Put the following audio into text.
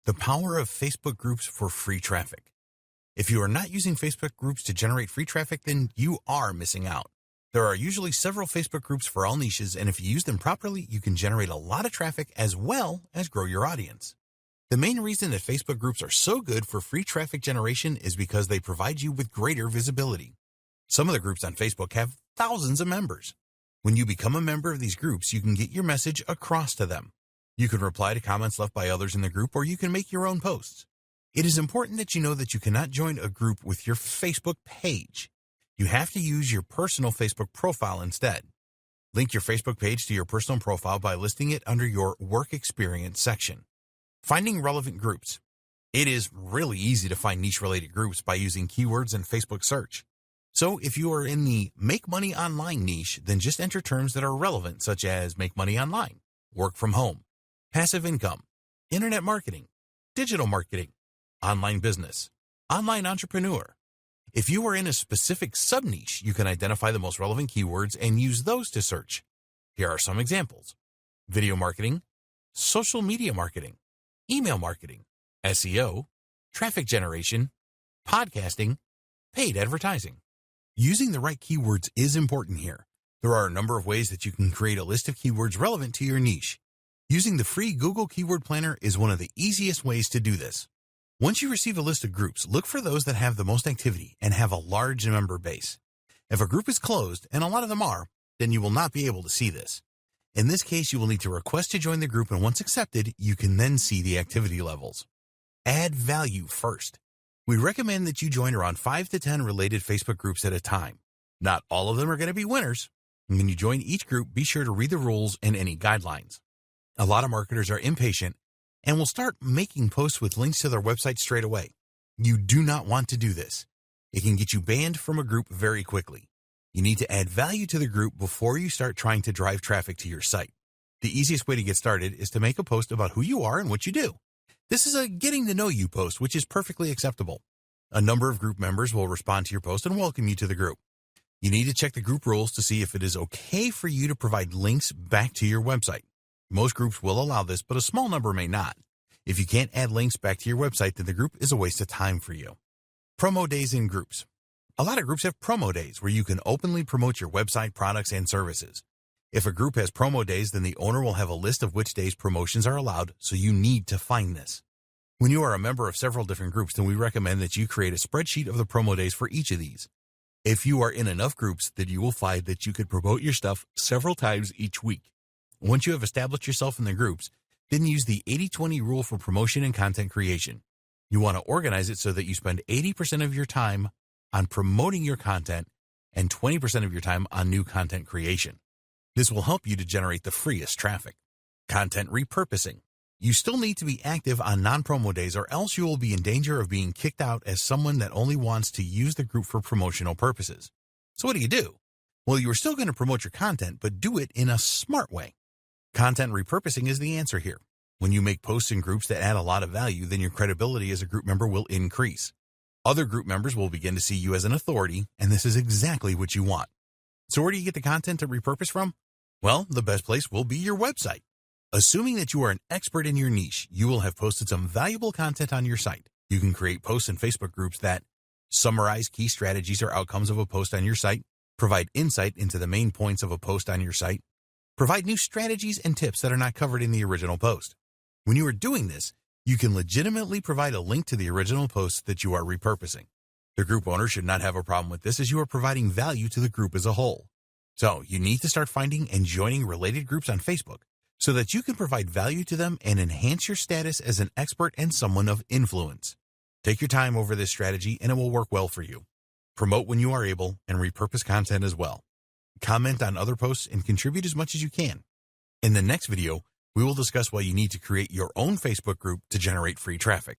The power of Facebook groups for free traffic. If you are not using Facebook groups to generate free traffic, then you are missing out. There are usually several Facebook groups for all niches, and if you use them properly, you can generate a lot of traffic as well as grow your audience. The main reason that Facebook groups are so good for free traffic generation is because they provide you with greater visibility. Some of the groups on Facebook have thousands of members. When you become a member of these groups, you can get your message across to them. You can reply to comments left by others in the group, or you can make your own posts. It is important that you know that you cannot join a group with your Facebook page. You have to use your personal Facebook profile instead. Link your Facebook page to your personal profile by listing it under your Work Experience section. Finding relevant groups. It is really easy to find niche-related groups by using keywords in Facebook search. So if you are in the Make Money Online niche, then just enter terms that are relevant, such as make money online, work from home, passive income, internet marketing, digital marketing, online business, online entrepreneur. If you are in a specific sub-niche, you can identify the most relevant keywords and use those to search. Here are some examples: video marketing, social media marketing, email marketing, SEO, traffic generation, podcasting, paid advertising. Using the right keywords is important here. There are a number of ways that you can create a list of keywords relevant to your niche. Using the free Google Keyword Planner is one of the easiest ways to do this. Once you receive a list of groups, look for those that have the most activity and have a large member base. If a group is closed, and a lot of them are, then you will not be able to see this. In this case, you will need to request to join the group, and once accepted, you can then see the activity levels. Add value first. We recommend that you join around 5 to 10 related Facebook groups at a time. Not all of them are going to be winners. And when you join each group, be sure to read the rules and any guidelines. A lot of marketers are impatient and will start making posts with links to their website straight away. You do not want to do this. It can get you banned from a group very quickly. You need to add value to the group before you start trying to drive traffic to your site. The easiest way to get started is to make a post about who you are and what you do. This is a getting to know you post, which is perfectly acceptable. A number of group members will respond to your post and welcome you to the group. You need to check the group rules to see if it is okay for you to provide links back to your website. Most groups will allow this, but a small number may not. If you can't add links back to your website, then the group is a waste of time for you. Promo days in groups. A lot of groups have promo days where you can openly promote your website, products, and services. If a group has promo days, then the owner will have a list of which days promotions are allowed, so you need to find this. When you are a member of several different groups, then we recommend that you create a spreadsheet of the promo days for each of these. If you are in enough groups, then you will find that you could promote your stuff several times each week. Once you have established yourself in the groups, then use the 80-20 rule for promotion and content creation. You want to organize it so that you spend 80% of your time on promoting your content and 20% of your time on new content creation. This will help you to generate the freest traffic. Content repurposing. You still need to be active on non-promo days, or else you will be in danger of being kicked out as someone that only wants to use the group for promotional purposes. So what do? Well, you are still going to promote your content, but do it in a smart way. Content repurposing is the answer here. When you make posts in groups that add a lot of value, then your credibility as a group member will increase. Other group members will begin to see you as an authority, and this is exactly what you want. So where do you get the content to repurpose from? Well, the best place will be your website. Assuming that you are an expert in your niche, you will have posted some valuable content on your site. You can create posts in Facebook groups that summarize key strategies or outcomes of a post on your site, provide insight into the main points of a post on your site, provide new strategies and tips that are not covered in the original post. When you are doing this, you can legitimately provide a link to the original post that you are repurposing. The group owner should not have a problem with this, as you are providing value to the group as a whole. So you need to start finding and joining related groups on Facebook so that you can provide value to them and enhance your status as an expert and someone of influence. Take your time over this strategy and it will work well for you. Promote when you are able and repurpose content as well. Comment on other posts and contribute as much as you can. In the next video, we will discuss why you need to create your own Facebook group to generate free traffic.